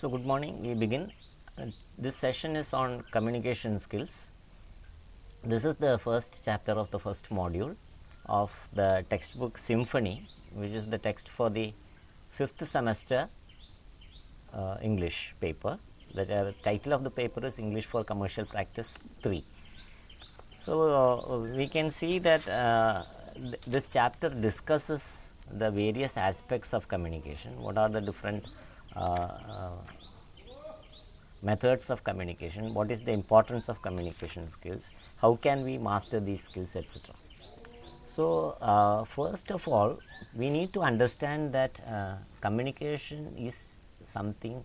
So good morning, we begin. This session is on communication skills. This is the first chapter of the first module of the textbook Symphony, which is the text for the 5th semester English paper. The title of the paper is English for Commercial Practice 3. So we can see that this chapter discusses the various aspects of communication. What are the different methods of communication, what is the importance of communication skills, how can we master these skills, etc. So first of all, we need to understand that communication is something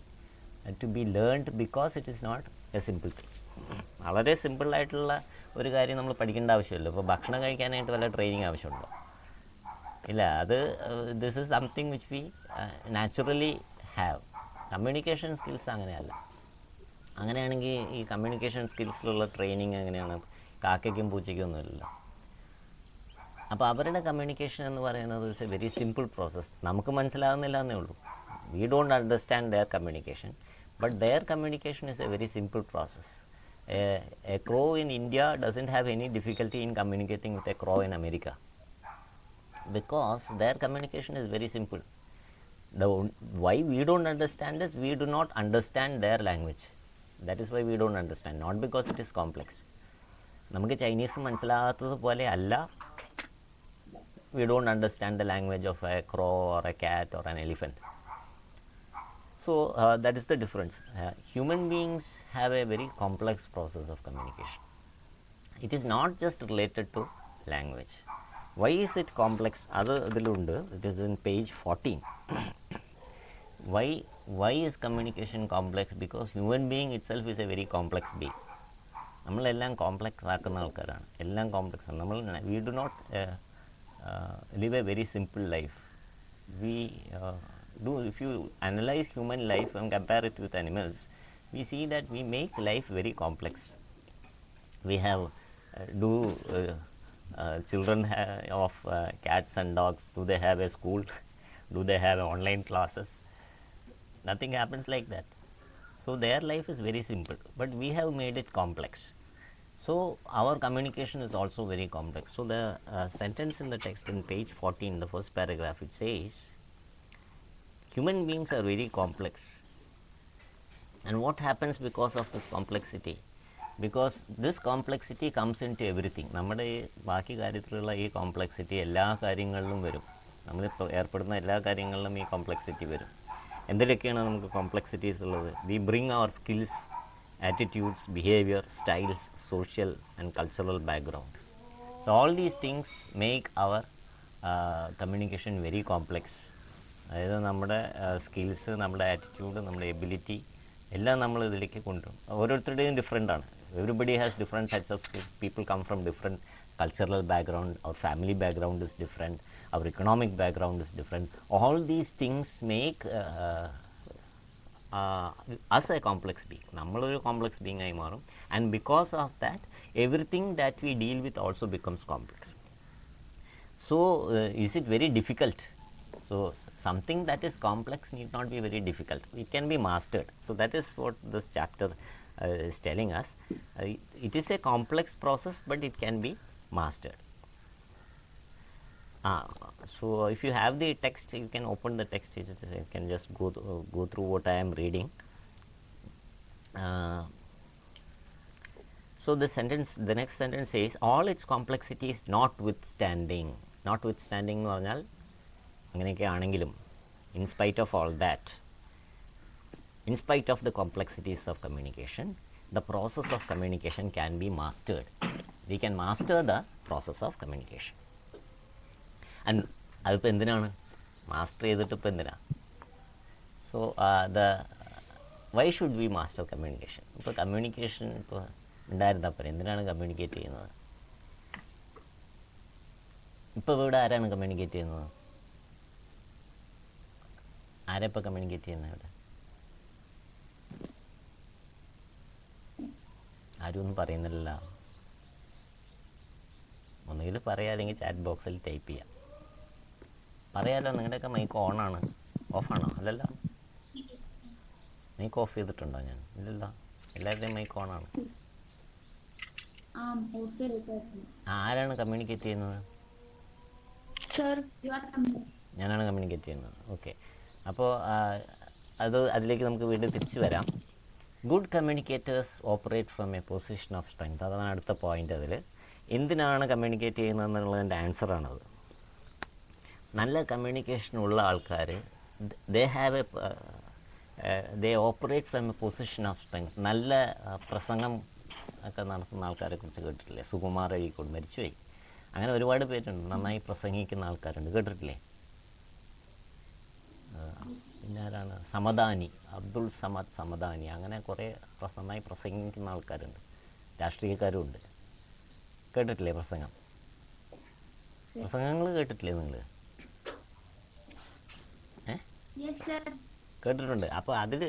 to be learned because it is not a simple thing. വളരെ സിമ്പിളായിട്ടുള്ള ഒരു കാര്യം നമ്മൾ പഠിക്കേണ്ട ആവശ്യമില്ല. ഇപ്പോൾ ഭക്ഷണം കഴിക്കാനായിട്ട് വല്ല ട്രെയിനിങ് ആവശ്യമുണ്ടോ? ഇല്ല. അത് this is something which we naturally have. Communication skills അങ്ങനെയല്ല. അങ്ങനെയാണെങ്കിൽ ഈ കമ്മ്യൂണിക്കേഷൻ സ്കിൽസിലുള്ള ട്രെയിനിങ് എങ്ങനെയാണ്? കാക്കയ്ക്കും പൂച്ചയ്ക്കും ഒന്നുമില്ലല്ലോ. അപ്പോൾ അവരുടെ കമ്മ്യൂണിക്കേഷൻ എന്ന് പറയുന്നത് it's a very simple process. നമുക്ക് മനസ്സിലാകുന്നില്ല എന്നേ ഉള്ളൂ. We don't understand their communication, but their communication is a very simple process. A crow in India doesn't have any difficulty in communicating with a crow in America because their communication is very simple. Why we don't understand is we do not understand their language. That is why we don't understand, not because it is complex. നമുക്ക് Chinese മനസ്സിലാകാത്തതുപോലെ അല്ല, we don't understand the language of a crow or a cat or an elephant. So that is the difference. Human beings have a very complex process of communication. It is not just related to language. Why is it complex? Other ഇതിലുണ്ട്. It is in page 14. Why is communication complex? Because human being itself is a very complex being. നമ്മളെല്ലാം complex ആക്കുന്ന ആൾക്കാരാണ്. എല്ലാം complex ആണ്. നമ്മൾ we do not live a very simple life. We if you analyze human life and compare it with animals, we see that we make life very complex. We have children of cats and dogs, do they have a school? Do they have online classes? Nothing happens like that. So their life is very simple, but we have made it complex. So our communication is also very complex. So the sentence in the text in page 14, the first paragraph, it says human beings are very complex. And what happens because of this complexity? Because this complexity comes into everything. നമ്മുടെ ഈ ബാക്കി കാര്യത്തിലുള്ള ഈ complexity എല്ലാ കാര്യങ്ങളിലും വരും. നമ്മളിപ്പോൾ ഏർപ്പെടുന്ന എല്ലാ കാര്യങ്ങളിലും ഈ കോംപ്ലക്സിറ്റി വരും. എന്തിലൊക്കെയാണ് നമുക്ക് കോംപ്ലക്സിറ്റീസ് ഉള്ളത്? We bring our skills, attitudes, behavior, styles, social and cultural background. So all these things make our communication very complex. അതായത് നമ്മുടെ സ്കിൽസ്, നമ്മുടെ ആറ്റിറ്റ്യൂഡ്, നമ്മുടെ എബിലിറ്റി എല്ലാം നമ്മൾ ഇതിലേക്ക് കൊണ്ടുവരും. ഓരോരുത്തരുടെയും ഡിഫറെൻ്റ് ആണ്. Everybody has different types of skills. People come from different cultural background, our family background is different, our economic background is different. All these things make us a complex being. നമ്മളൊരു complex being ആയി മാറും. And because of that everything that we deal with also becomes complex. So is it very difficult? So something that is complex need not be very difficult. It can be mastered. So that is what this chapter is telling us. It is a complex process, but it can be mastered. So if you have the text, you can open the text. You can just go through what I am reading. So the next sentence says, all its complexity is notwithstanding. Notwithstanding എന്ന് പറഞ്ഞാൽ അങ്ങനെയൊക്കെ ആണെങ്കിലും, in spite of all that, in spite of the complexities of communication, the process of communication can be mastered. We can master the process of communication. And അതിപ്പോൾ എന്തിനാണ് master ചെയ്തിട്ട് ഇപ്പോൾ എന്തിനാ? So why should we master communication? ഇപ്പോൾ communication ഇപ്പോൾ ഉണ്ടായിരുന്നാൽ പോരെ, എന്തിനാണ് communicate ചെയ്യുന്നത്? ഇപ്പോൾ ഇവിടെ ആരാണ് കമ്മ്യൂണിക്കേറ്റ് ചെയ്യുന്നത്? ആരെപ്പോൾ കമ്മ്യൂണിക്കേറ്റ് ചെയ്യുന്നത് ഇവിടെ? ആരും ഒന്നും പറയുന്നില്ല. ഒന്നുകിൽ പറയാം, അല്ലെങ്കിൽ ചാറ്റ് ബോക്സിൽ ടൈപ്പ് ചെയ്യാം. പറയാമല്ലോ. നിങ്ങളുടെയൊക്കെ മൈക്ക് ഓണാണ്, ഓഫാണോ? അല്ലല്ലോ. മൈക്ക് ഓഫ് ചെയ്തിട്ടുണ്ടോ ഞാൻ? ഇല്ലല്ലോ, എല്ലാവരുടെയും മൈക്ക് ഓണാണ്. ആരാണ് കമ്മ്യൂണിക്കേറ്റ് ചെയ്യുന്നത്? ഞാനാണ് കമ്മ്യൂണിക്കേറ്റ് ചെയ്യുന്നത്. ഓക്കെ, അപ്പോൾ അതിലേക്ക് നമുക്ക് വീണ്ടും തിരിച്ചു വരാം. Good communicators operate from a position of strength. അതാണ് അടുത്ത പോയിൻ്റ്. അതിൽ എന്തിനാണ് കമ്മ്യൂണിക്കേറ്റ് ചെയ്യുന്നതെന്നുള്ളതിൻ്റെ ആൻസറാണത്. നല്ല കമ്മ്യൂണിക്കേഷനുള്ള ആൾക്കാർ they operate from a position of strength. നല്ല പ്രസംഗം ഒക്കെ നടത്തുന്ന ആൾക്കാരെ കുറിച്ച് കേട്ടിട്ടില്ലേ? സുകുമാർ അഴീക്കോട് മരിച്ചുപോയി. അങ്ങനെ ഒരുപാട് പേരുണ്ട് നന്നായി പ്രസംഗിക്കുന്ന ആൾക്കാരുണ്ട്, കേട്ടിട്ടില്ലേ? പിന്നെ ആരാണ്? സമദാനി, അബ്ദുൾ സമദ് സമദാനി. അങ്ങനെ കുറേ നന്നായി പ്രസംഗിക്കുന്ന ആൾക്കാരുണ്ട്, രാഷ്ട്രീയക്കാരും ഉണ്ട്. കേട്ടിട്ടില്ലേ പ്രസംഗങ്ങൾ കേട്ടിട്ടില്ലേ നിങ്ങൾ? കേട്ടിട്ടുണ്ട്. അപ്പോൾ അതിൽ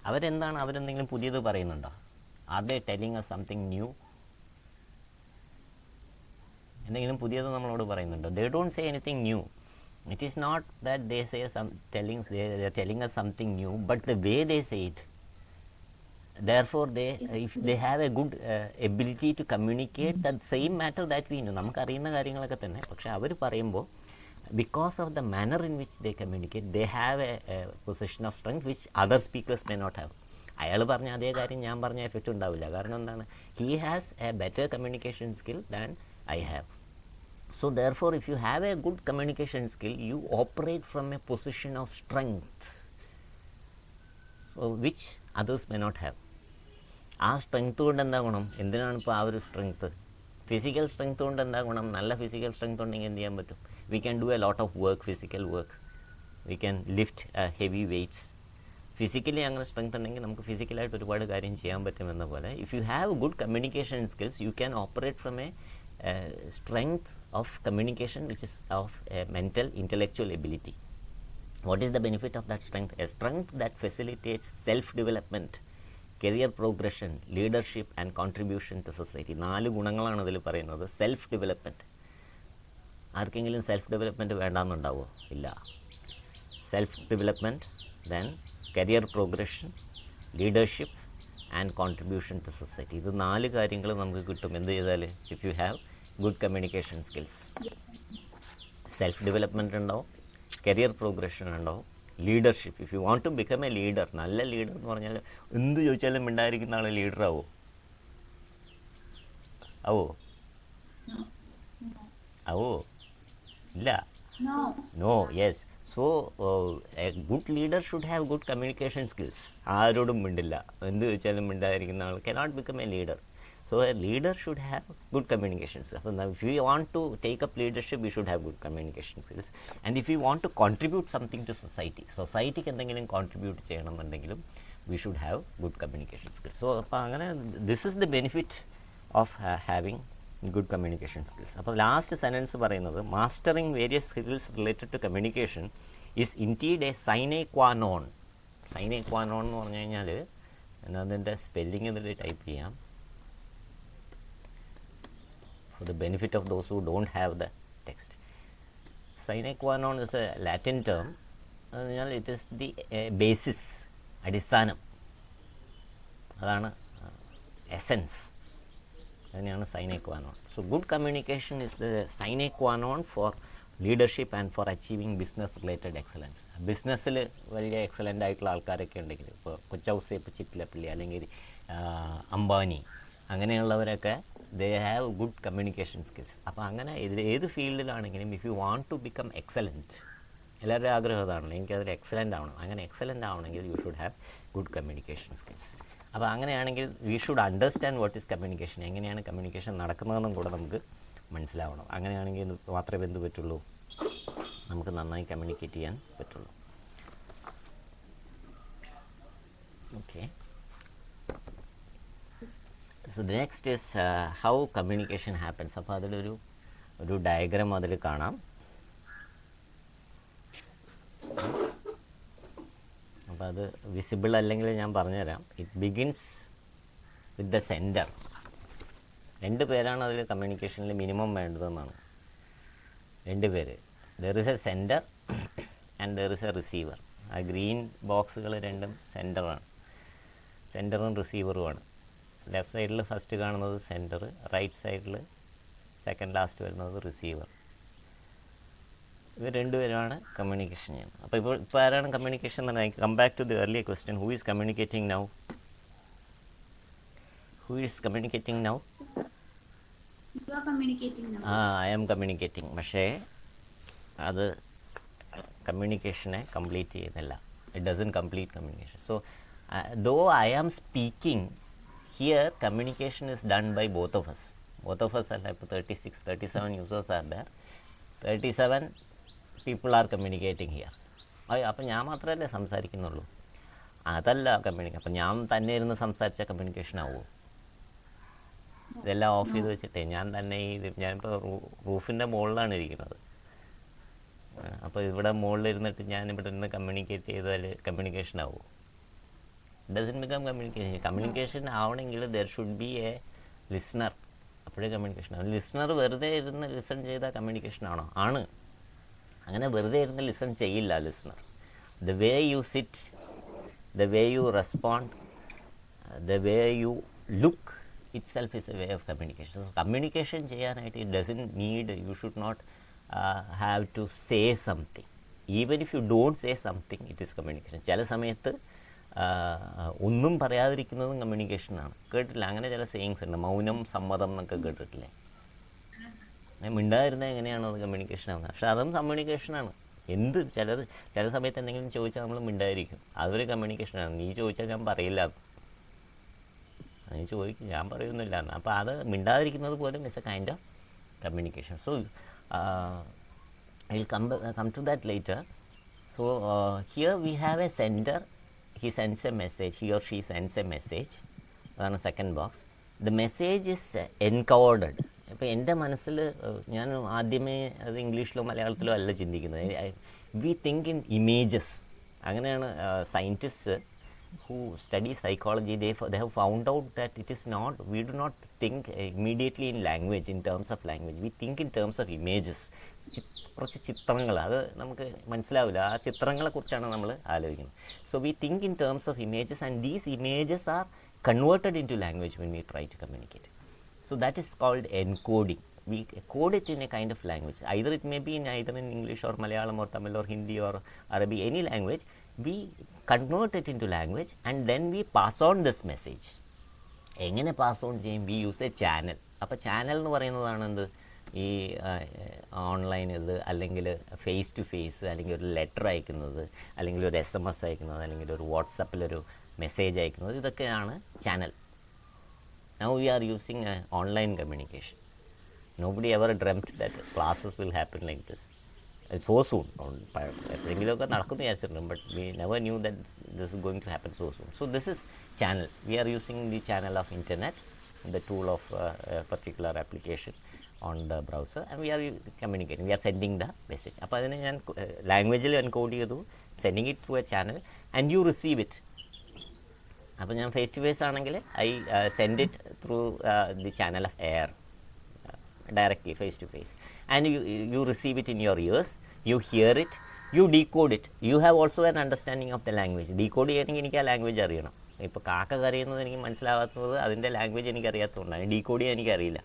അവരെന്തെങ്കിലും പുതിയത് പറയുന്നുണ്ടോ? Are they telling us something new? എന്തെങ്കിലും പുതിയത് നമ്മളോട് പറയുന്നുണ്ടോ? They don't say anything new. It is not that they say they are telling us something new, but the way they say it. Therefore, if they have a good ability to communicate that same matter that we know, നമുക്കറിയുന്ന കാര്യങ്ങളൊക്കെ തന്നെ, പക്ഷെ അവർ പറയുമ്പോൾ because of the manner in which they communicate, they have a position of strength which other speakers may not have. അയാൾ പറഞ്ഞ അതേ കാര്യം ഞാൻ പറഞ്ഞ എഫക്റ്റ് ഉണ്ടാവില്ല. കാരണം എന്താണ്? He has a better communication skill than I have. So therefore, if you have a good communication skill, you operate from a position of strength, so which others may not have. ആ strength കൊണ്ട് എന്താ ഗുണം? എന്തിനാണ് ഇപ്പോൾ ആ ഒരു strength? Physical strength കൊണ്ട് എന്താ ഗുണം? നല്ല ഫിസിക്കൽ സ്ട്രെങ്ത് ഉണ്ടെങ്കിൽ എന്ത് ചെയ്യാൻ പറ്റും? We can do a lot of work, physical work. We can lift heavy weights. Physically അങ്ങനെ സ്ട്രെങ്ത് ഉണ്ടെങ്കിൽ നമുക്ക് ഫിസിക്കലായിട്ട് ഒരുപാട് കാര്യം ചെയ്യാൻ പറ്റുമെന്ന പോലെ, if you have good communication skills, you can operate from A strength of communication which is of a mental intellectual ability. What is the benefit of that strength? A strength that facilitates self development, career progression, leadership and contribution to society. 4 ഗുണങ്ങളാണ് ഇതിൽ പറയുന്നത്. Self development. ആർക്കെങ്കിലും self development വേണ്ടാന്നുണ്ടാവോ? ഇല്ല. Self development, then career progression, leadership and contribution to society. ഇത് 4 കാര്യങ്ങൾ നമുക്ക് കിട്ടും എന്ത് ചെയ്താൽ? If you have good communication skills. Self development ഉണ്ടാവും, കരിയർ പ്രോഗ്രഷൻ ഉണ്ടാവും, leadership. If you want to become a leader, നല്ല ലീഡർ എന്ന് പറഞ്ഞാൽ എന്ത് ചോദിച്ചാലും മിണ്ടായിരിക്കുന്ന ആൾ ലീഡറാവോ? ആവോ? ഇല്ല. No. Yes. So a good leader should have good communication skills. ആരോടും മിണ്ടില്ല, എന്ത് ചോദിച്ചാലും മിണ്ടായിരിക്കുന്ന ആൾ cannot become a leader. So a leader should have good communication skills. So now if we want to take up leadership, we should have good communication skills. And if we want to contribute something to society, society-ക്ക് എന്തെങ്കിലും contribute ചെയ്യണമെന്നുണ്ടെങ്കിലും we should have good communication skills. So അപ്പോൾ അങ്ങനെ this is the benefit of having good communication skills. അപ്പോൾ last sentence പറയുന്നത്, mastering various skills related to communication is indeed a sine qua non. Sine qua non എന്ന് പറഞ്ഞു കഴിഞ്ഞാൽ അതിൻ്റെ spelling ഇതിൽ type ചെയ്യാം for the benefit of those who don't have the text. Sine qua non is a Latin term. It is the basis, അടിസ്ഥാനം. അതാണ് essence. അതിനെയാണ് sine qua non. So good communication is the sine qua non for leadership and for achieving business related excellence. ബിസിനസ്സിൽ വലിയ excellent ആയിട്ടുള്ള ആൾക്കാരൊക്കെ ഉണ്ടെങ്കിൽ, ഇപ്പോൾ കൊച്ചൗസേപ്പ് ചിറ്റിലപ്പള്ളി അല്ലെങ്കിൽ അംബാനി അങ്ങനെയുള്ളവരൊക്കെ they have good communication skills. അപ്പോൾ അങ്ങനെ ഏത് ഫീൽഡിലാണെങ്കിലും if you want to become excellent, എല്ലാവരുടെ ആഗ്രഹം അതാണല്ലോ, എനിക്കതിൽ എക്സലൻ്റ് ആവണം. അങ്ങനെ എക്സലൻ്റ് ആവണമെങ്കിൽ you should have good communication skills. അപ്പോൾ അങ്ങനെയാണെങ്കിൽ we should understand what is communication, എങ്ങനെയാണ് കമ്മ്യൂണിക്കേഷൻ നടക്കുന്നതെന്നും കൂടെ നമുക്ക് മനസ്സിലാവണം. അങ്ങനെയാണെങ്കിൽ മാത്രമേ എന്ത് പറ്റുള്ളൂ, നമുക്ക് നന്നായി കമ്മ്യൂണിക്കേറ്റ് ചെയ്യാൻ പറ്റുള്ളൂ. Okay. So the next is how communication happens. അപ്പോൾ അതിലൊരു ഡയഗ്രാം അതിൽ കാണാം. അപ്പോൾ അത് വിസിബിൾ അല്ലെങ്കിൽ ഞാൻ പറഞ്ഞുതരാം. It begins with the sender. 2 പേരാണ് അതിൽ കമ്മ്യൂണിക്കേഷനിൽ മിനിമം വേണ്ടതെന്നാണ്. 2 പേര്. There is A sender and there is A receiver. ആ ഗ്രീൻ ബോക്സുകൾ രണ്ടും സെൻഡറാണ്. സെൻറ്ററും റിസീവറുമാണ്. ലെഫ്റ്റ് സൈഡിൽ ഫസ്റ്റ് കാണുന്നത് സെൻറ്റർ, റൈറ്റ് സൈഡിൽ സെക്കൻഡ് ലാസ്റ്റ് വരുന്നത് റിസീവർ. ഇവർ രണ്ടുപേരുമാണ് കമ്മ്യൂണിക്കേഷൻ ചെയ്യുന്നത്. അപ്പോൾ ഇപ്പോൾ ആരാണ് കമ്മ്യൂണിക്കേഷൻ എന്ന് പറഞ്ഞാൽ, come back to the earlier question, who is communicating now? Who is communicating now? You are communicating now. I am communicating. പക്ഷേ അത് കമ്മ്യൂണിക്കേഷനെ കംപ്ലീറ്റ് ചെയ്യുന്നില്ല. It doesn't complete communication. So though I am speaking here, communication is done by both of us. Both of us അല്ല, ഇപ്പോൾ 37 users are there. 37 people are communicating here. അപ്പോൾ ഞാൻ മാത്രമല്ലേ സംസാരിക്കുന്നുള്ളൂ, അതല്ല കമ്മ്യൂണിക്കേഷൻ. അപ്പം ഞാൻ തന്നെ ഇരുന്ന് സംസാരിച്ച കമ്മ്യൂണിക്കേഷൻ ആവുമോ? ഇതെല്ലാം ഓഫ് ചെയ്ത് വെച്ചിട്ടേ ഞാൻ തന്നെ ഞാനിപ്പോൾ റൂഫിൻ്റെ മുകളിലാണ് ഇരിക്കുന്നത്. അപ്പോൾ ഇവിടെ മുകളിലിരുന്നിട്ട് ഞാനിവിടെ നിന്ന് കമ്മ്യൂണിക്കേറ്റ് ചെയ്താൽ കമ്മ്യൂണിക്കേഷൻ ആവുമോ? Doesn't become communication. കമ്മ്യൂണിക്കേഷൻ ആവണമെങ്കിൽ there should be a listener, അപ്പോഴേ കമ്മ്യൂണിക്കേഷൻ ആവും. ലിസ്ണർ വെറുതെ ഇരുന്ന് ലിസൺ ചെയ്താൽ കമ്മ്യൂണിക്കേഷൻ ആണോ? ആണ്. അങ്ങനെ വെറുതെ ഇരുന്ന് ലിസൺ ചെയ്യില്ല listener. The way you sit, the way you respond, the way you look itself is a way of communication. So communication ചെയ്യാനായിട്ട് it doesn't need, you should not have to say something. Even if you don't say something, it is communication. ചില സമയത്ത് ഒന്നും പറയാതിരിക്കുന്നതും കമ്മ്യൂണിക്കേഷനാണ്. കേട്ടില്ല അങ്ങനെ ചില sayings ഉണ്ട്, മൗനം സമ്മതം എന്നൊക്കെ കേട്ടിട്ടില്ലേ? മിണ്ടാതിരുന്നത് എങ്ങനെയാണോ അത് കമ്മ്യൂണിക്കേഷൻ ആവുന്നത്? പക്ഷെ അതും കമ്മ്യൂണിക്കേഷനാണ്. ചില സമയത്ത് എന്തെങ്കിലും ചോദിച്ചാൽ നമ്മൾ മിണ്ടായിരിക്കും, അതൊരു കമ്മ്യൂണിക്കേഷനാണ്. നീ ചോദിച്ചാൽ ഞാൻ പറയില്ല, നീ ചോദിക്കും ഞാൻ പറയുന്നില്ല എന്ന്. അപ്പോൾ അത് മിണ്ടാതിരിക്കുന്നത് പോലും is a kind of communication. So I will come to that later. So here we have a sender, he sends a message, he or she sends a message. അതാണ് second box. The message is encoded. ഇപ്പോൾ എൻ്റെ മനസ്സിൽ ഞാൻ ആദ്യമേ അത് ഇംഗ്ലീഷിലോ മലയാളത്തിലോ അല്ല ചിന്തിക്കുന്നത്. We think in images. അങ്ങനെയാണ് scientist who study psychology, they have found out that it is not, we do not think immediately in language, in terms of language. We think in terms of images. കുറച്ച് ചിത്രങ്ങൾ, അത് നമുക്ക് മനസ്സിലാവില്ല, ആ ചിത്രങ്ങളെക്കുറിച്ചാണ് നമ്മൾ ആലോചിക്കുന്നത്. So we think in terms of images, and these images are converted into language when we try to communicate. So that is called encoding. We code it in a kind of language. Either it may be in English or Malayalam or Tamil or Hindi or Arabic, any language. We convert it into language and then we pass on this message. എങ്ങനെ pass on ചെയ്യും? We use A channel. അപ്പോൾ channel എന്ന് പറയുന്നതാണ് എന്ത്? ഈ online ഇത്, അല്ലെങ്കിൽ face to face, അല്ലെങ്കിൽ ഒരു ലെറ്റർ അയക്കുന്നത്, അല്ലെങ്കിൽ ഒരു SMS അയക്കുന്നത്, അല്ലെങ്കിൽ ഒരു വാട്സപ്പിലൊരു മെസ്സേജ് അയക്കുന്നത്, ഇതൊക്കെയാണ് channel. Now we are using online communication. Nobody ever dreamt that classes will happen like this. So soon. എപ്പോഴെങ്കിലുമൊക്കെ നടക്കുന്നു വിചാരിച്ചിട്ടുണ്ട്, but we never knew that this is going to happen so soon. So this is channel. We are using the channel of internet, the tool of a particular application on the browser, and we are communicating. We are sending the message. അപ്പോൾ അതിനെ ഞാൻ ലാംഗ്വേജിൽ encode ചെയ്തു, sending it through a channel, and you receive it. അപ്പോൾ ഞാൻ face to face ആണെങ്കിൽ I send it through the channel of air, directly face to face, and you receive it in your ears, you hear it, you decode it. You have also an understanding of the language. Decode ചെയ്യണമെങ്കിൽ എനിക്ക് ആ language അറിയണം. ഇപ്പോൾ കാക്ക കരയുന്നത് എനിക്ക് മനസ്സിലാവാത്തത് അതിൻ്റെ ലാംഗ്വേജ് എനിക്ക് അറിയാത്തതുകൊണ്ടാണ്. ഡീകോഡ് ചെയ്യാൻ എനിക്കറിയില്ല.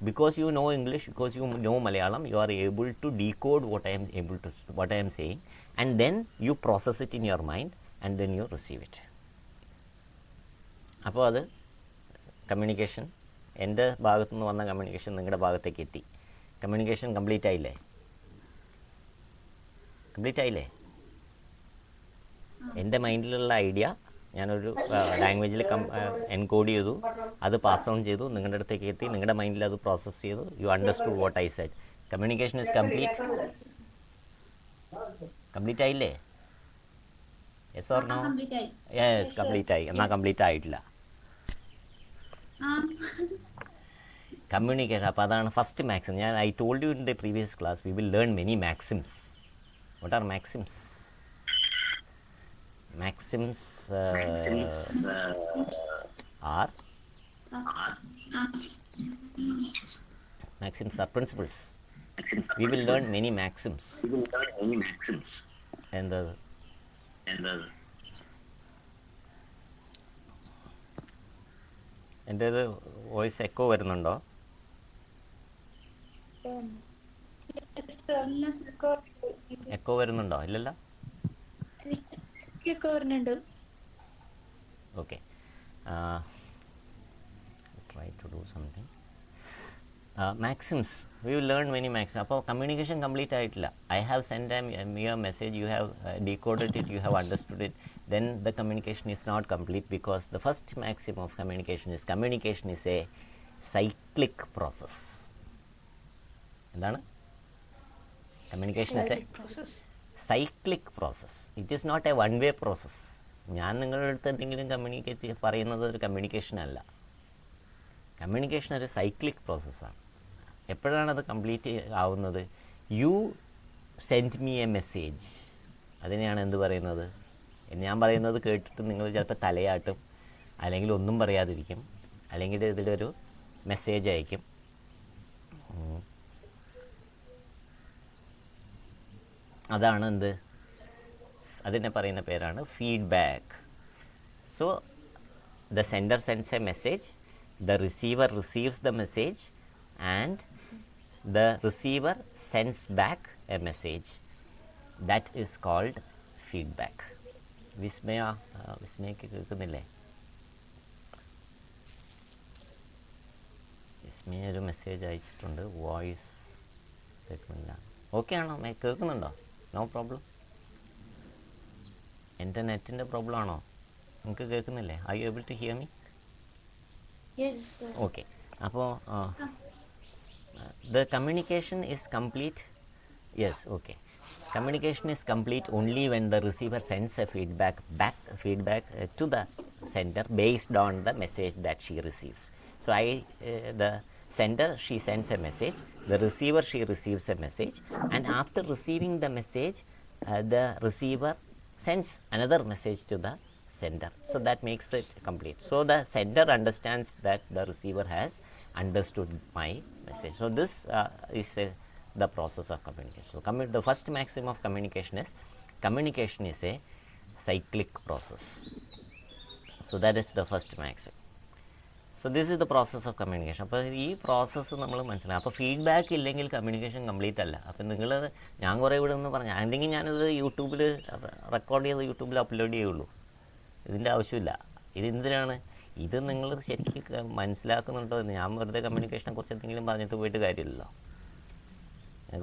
Because you know English, because you know Malayalam, you are able to decode what I am saying, and then you process it in your mind, and then you receive it. അപ്പോൾ അത് communication, എൻ്റെ ഭാഗത്തു നിന്ന് വന്ന communication നിങ്ങളുടെ ഭാഗത്തേക്ക് എത്തി. Communication complete ആയില്ലേ? എൻ്റെ മൈൻഡിലുള്ള ഐഡിയ ഞാനൊരു ലാംഗ്വേജിൽ എൻകോഡ് ചെയ്തു, അത് പാസ് ഓൺ ചെയ്തു, നിങ്ങളുടെ അടുത്തേക്ക് എത്തി, നിങ്ങളുടെ മൈൻഡിൽ അത് പ്രോസസ്സ് ചെയ്തു, you understood what I said. Communication is complete ആയില്ലേ? Yes or no? Yes, complete ആയി. എന്നാൽ കംപ്ലീറ്റ് ആയിട്ടില്ല കമ്മ്യൂണിക്കേഷൻ. അപ്പോൾ അതാണ് first maxim. I told you in the previous class we will learn many maxims. What are maxims? Maxims are principles. We will learn many maxims. And എൻ്റെ ഒരു voice echo വരുന്നുണ്ടോ? ഇല്ല sir. Echo വരുന്നുണ്ടോ? ഇല്ലല്ലോ. വരുന്നുണ്ട്. Okay, try to do something. Maxims, we will learn many maxim. അപ്പോൾ communication complete ആയിട്ടില്ല. I have send your message, you have decoded it, you have understood it, then the communication is not complete, because the first maxim of communication is a cyclic process. എന്താണ്? Communication is a cyclic process. It is not a one way process. ഞാൻ നിങ്ങളുടെ അടുത്ത് എന്തെങ്കിലും communicate പറയുന്നത് ഒരു communication അല്ല. Communication ഒരു cyclic പ്രോസസ്സാണ്. എപ്പോഴാണത് കംപ്ലീറ്റ് ആവുന്നത്? U send me A message, അതിനെയാണ് എന്ത് പറയുന്നത്? ഞാൻ പറയുന്നത് കേട്ടിട്ട് നിങ്ങൾ ചിലപ്പോൾ തലയാട്ടും, അല്ലെങ്കിൽ ഒന്നും പറയാതിരിക്കും, അല്ലെങ്കിൽ ഇതിലൊരു മെസ്സേജ് അയക്കും. അതാണ് എന്ത്? അതിനെ പറയുന്ന പേരാണ് feedback. So the sender sends a message, the receiver receives the message, and the receiver sends back a message. That is called feedback. വിസ്മയക്ക് കേൾക്കുന്നില്ലേ? വിസ്മയ ഒരു മെസ്സേജ് അയച്ചിട്ടുണ്ട്, വോയിസ് കേൾക്കുന്നില്ല. ഓക്കെ ആണോ? കേൾക്കുന്നുണ്ടോ? No problem. എൻ്റെ നെറ്റിൻ്റെ പ്രോബ്ലം ആണോ? നിങ്ങൾക്ക് കേൾക്കുന്നില്ലേ? Are you able to hear me? Yes, sir. Okay. അപ്പോൾ the communication is complete. Yes, okay. Communication is complete only when the receiver sends a feedback to the sender based on the message that she receives. So the sender, she sends a message, the receiver, she receives a message, and after receiving the message, the receiver sends another message to the sender. So that makes it complete. So the sender understands that the receiver has understood my message. So this is the process of communication. So the first maxim of communication is a cyclic process. So that is the first maxim. So this is the process of communication. അപ്പോൾ ഈ process നമ്മൾ മനസ്സിലാക്കും. അപ്പോൾ feedback ഇല്ലെങ്കിൽ communication complete അല്ല. അപ്പോൾ നിങ്ങൾ, ഞാൻ കുറേ ഇവിടെ നിന്ന് പറഞ്ഞാൽ എന്തെങ്കിലും ഞാനിത് യൂട്യൂബിൽ റെക്കോർഡ് ചെയ്ത് യൂട്യൂബിൽ അപ്ലോഡ് ചെയ്യുള്ളൂ. ഇതിൻ്റെ ആവശ്യമില്ല. ഇതെന്തിനാണ്? ഇത് നിങ്ങൾ ശരിക്കും മനസ്സിലാക്കുന്നുണ്ടോ എന്ന്. ഞാൻ വെറുതെ കമ്മ്യൂണിക്കേഷനെ കുറിച്ച് എന്തെങ്കിലും പറഞ്ഞിട്ട് പോയിട്ട് കാര്യമില്ലല്ലോ.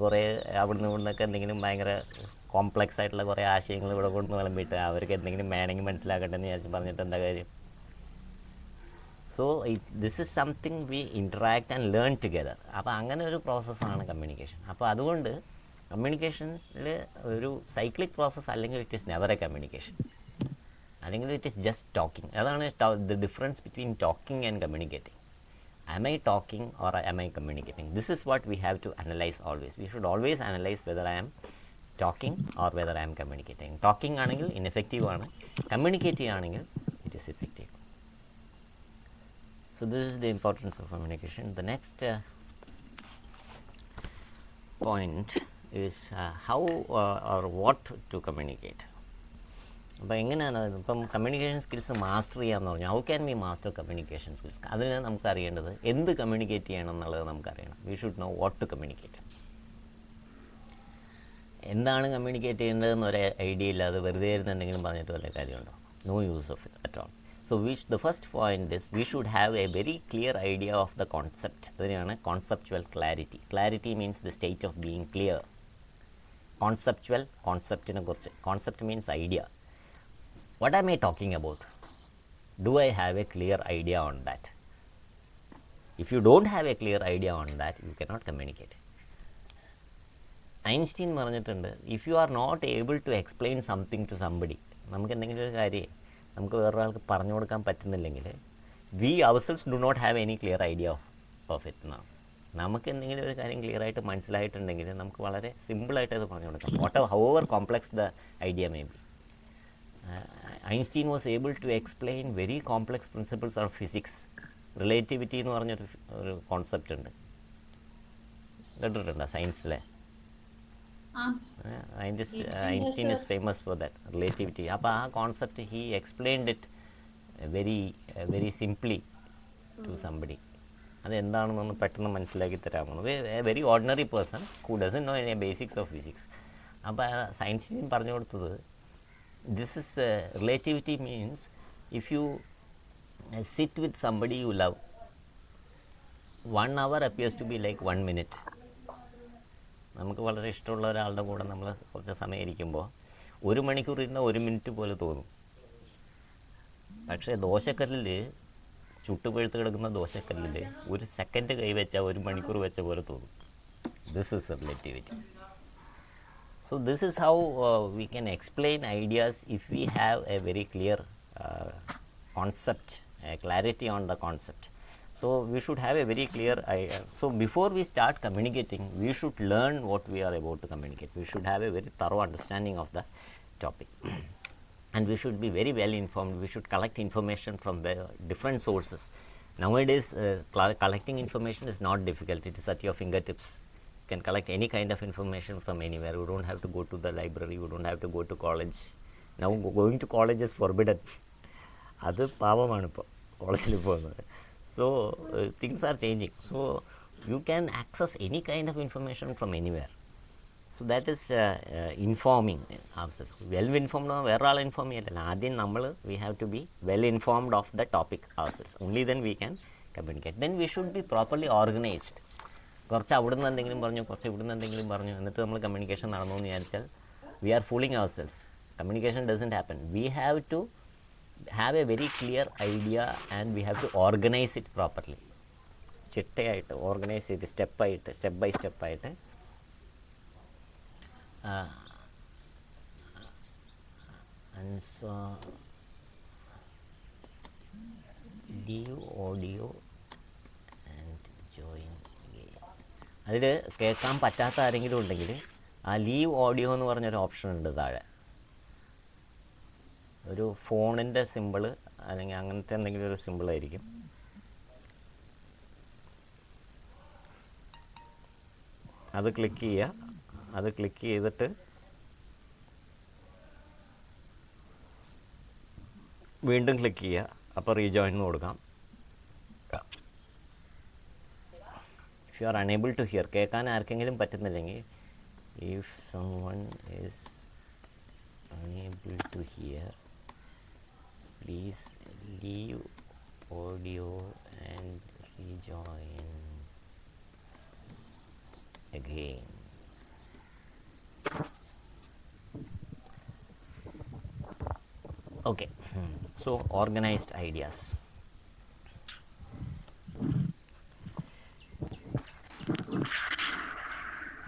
കുറേ അവിടുന്ന് ഇവിടുന്നൊക്കെ എന്തെങ്കിലും ഭയങ്കര കോംപ്ലക്സ് ആയിട്ടുള്ള കുറേ ആശയങ്ങൾ ഇവിടെ കൊണ്ട് വിളമ്പിയിട്ട് അവർക്ക് എന്തെങ്കിലും വേണമെങ്കിൽ മനസ്സിലാക്കട്ടെ എന്ന് വിചാരിച്ച് പറഞ്ഞിട്ട് എന്താ കാര്യം? So this is something we interact and learn together. അപ്പോൾ അങ്ങനെ ഒരു പ്രോസസ്സാണ് കമ്മ്യൂണിക്കേഷൻ. അപ്പോൾ അതുകൊണ്ട് കമ്മ്യൂണിക്കേഷനിൽ ഒരു സൈക്ലിക് പ്രോസസ്സ് അല്ലെങ്കിൽ it is never A communication, അല്ലെങ്കിൽ ഇറ്റ് ഈസ് ജസ്റ്റ് ടോക്കിംഗ്. അതാണ് the difference between talking and communicating. Am I talking or am I communicating? This is what we have to analyze always. We should always analyze whether I am talking or whether I am communicating. Talking ആണെങ്കിൽ ineffective ആണ്, communicating ആണെങ്കിൽ it is effective. So this is the importance of communication. The next point is how or what to communicate. അപ്പോൾ എങ്ങനെയാണ് ഇപ്പം communication skills master ചെയ്യാമെന്ന് പറഞ്ഞു. How can we master communication skills? അതിന് നമുക്കറിയേണ്ടത് എന്ത് കമ്മ്യൂണിക്കേറ്റ് ചെയ്യണം എന്നുള്ളത് നമുക്കറിയണം. We should know what to communicate. എന്താണ് കമ്മ്യൂണിക്കേറ്റ് ചെയ്യേണ്ടതെന്ന് ഒരു ഐഡിയ ഇല്ലാതെ വെറുതെ ഇരുന്ന് എന്തെങ്കിലും പറഞ്ഞിട്ട് വല്ല കാര്യമുണ്ടോ? No use of it at all. So the first point is we should have a very clear idea of the concept. അതിനാണ് conceptual clarity. Clarity means the state of being clear. Conceptual, കോൺസെപ്റ്റിനെ കുറിച്ച്. Concept means idea. What am I talking about? Do I have a clear idea on that? If you don't have a clear idea on that, you cannot communicate. Einstein പറഞ്ഞിട്ടുണ്ട്, if you are not able to explain something to somebody, നമുക്ക് എന്തെങ്കിലും ഒരു കാര്യം നമുക്ക് വേറൊരാൾക്ക് പറഞ്ഞു കൊടുക്കാൻ പറ്റുന്നില്ലെങ്കിൽ, we ourselves do not have any clear idea of it എന്നാണ്. നമുക്ക് എന്തെങ്കിലും ഒരു കാര്യം ക്ലിയർ ആയിട്ട് മനസ്സിലായിട്ടുണ്ടെങ്കിൽ നമുക്ക് വളരെ സിമ്പിളായിട്ട് അത് പറഞ്ഞു കൊടുക്കാം, however complex the idea may be. Einstein was able to explain very complex principles of physics. Relativity എന്ന് പറഞ്ഞൊരു കോൺസെപ്റ്റ് ഉണ്ട്, കേട്ടിട്ടുണ്ടോ സയൻസിലെ? Einstein is famous for that, relativity. അപ്പോൾ ആ concept he explained it very simply to somebody. അതെന്താണെന്നൊന്ന് പെട്ടെന്ന് മനസ്സിലാക്കി തരാമോ? A very ordinary person who doesn't know any basics of physics. അപ്പോൾ സയൻസ് പറഞ്ഞു കൊടുത്തത്, this is relativity means if you sit with somebody you love, 1 hour appears to be like 1 minute. നമുക്ക് വളരെ ഇഷ്ടമുള്ള ഒരാളുടെ കൂടെ നമ്മൾ കുറച്ച് സമയം ഇരിക്കുമ്പോൾ 1 മണിക്കൂർ ഇരുന്ന 1 മിനിറ്റ് പോലെ തോന്നും. പക്ഷേ ദോശക്കല്ലിൽ, ചുട്ടുപഴുത്ത് കിടക്കുന്ന ദോശക്കല്ലിൽ 1 സെക്കൻഡ് കൈവച്ചാൽ 1 മണിക്കൂർ വെച്ച പോലെ തോന്നും. This is relativity. So this is how we can explain ideas if we have a very clear concept, clarity on the concept. So we should have a very clear idea. So before we start communicating, we should learn what we are about to communicate. We should have a very thorough understanding of the topic. And we should be very well informed. We should collect information from different sources. Nowadays, collecting information is not difficult. It is at your fingertips. You can collect any kind of information from anywhere. You don't have to go to the library. You don't have to go to college. Now going to college is forbidden. അത് പാപമാണ് ഇപ്പോൾ കോളേജിൽ പോകുന്നത്. So things are changing. So you can access any kind of information from anywhere. So that is informing ourselves. Well informed വേറെ ആൾ inform ചെയ്യല്ല. ആദ്യം നമ്മൾ we have to be well informed of the topic ourselves. Only then we can communicate. Then we should be properly organized. കുറച്ച് അവിടുന്ന് എന്തെങ്കിലും പറഞ്ഞു, കുറച്ച് ഇവിടുന്ന് എന്തെങ്കിലും പറഞ്ഞു, എന്നിട്ട് നമ്മൾ കമ്മ്യൂണിക്കേഷൻ നടന്നു എന്ന് വിചാരിച്ചാൽ we are fooling ourselves. Communication doesn't happen. We have to have a very clear idea and we have to organize it properly. ചിട്ടയായിട്ട് ഓർഗനൈസ് ചെയ്ത് സ്റ്റെപ്പ് ബൈ സ്റ്റെപ്പായിട്ട് leave audio and join game. അതിൽ കേൾക്കാൻ പറ്റാത്ത ആരെങ്കിലും ഉണ്ടെങ്കിൽ ആ ലീവ് ഓഡിയോ എന്ന് പറഞ്ഞൊരു ഓപ്ഷൻ ഉണ്ട് താഴെ. ഒരു ഫോണിൻ്റെ സിമ്പിള് അല്ലെങ്കിൽ അങ്ങനത്തെ എന്തെങ്കിലും ഒരു സിമ്പിളായിരിക്കും. അത് ക്ലിക്ക് ചെയ്യുക. അത് ക്ലിക്ക് ചെയ്തിട്ട് വീണ്ടും ക്ലിക്ക് ചെയ്യുക. അപ്പോൾ റീജോയിൻ എന്ന് കൊടുക്കാം. If you are unable to hear, കേൾക്കാൻ ആർക്കെങ്കിലും പറ്റുന്നില്ലെങ്കിൽ, if someone is unable to hear, please leave audio and rejoin again. Okay, so organized ideas.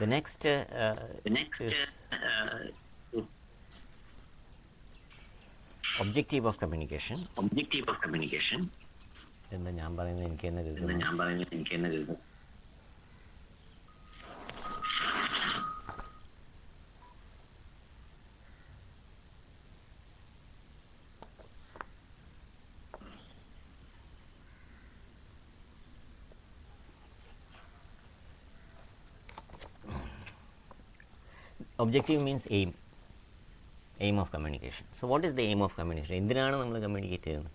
The next is objective of communication. എന്ന് ഞാൻ പറയുന്നത് എനിക്ക് തന്നെ കേൾക്കുന്നു. Objective means aim. Aim of communication. So what is the aim of communication? എന്തിനാണ് നമ്മൾ communicate ചെയ്യുന്നത്?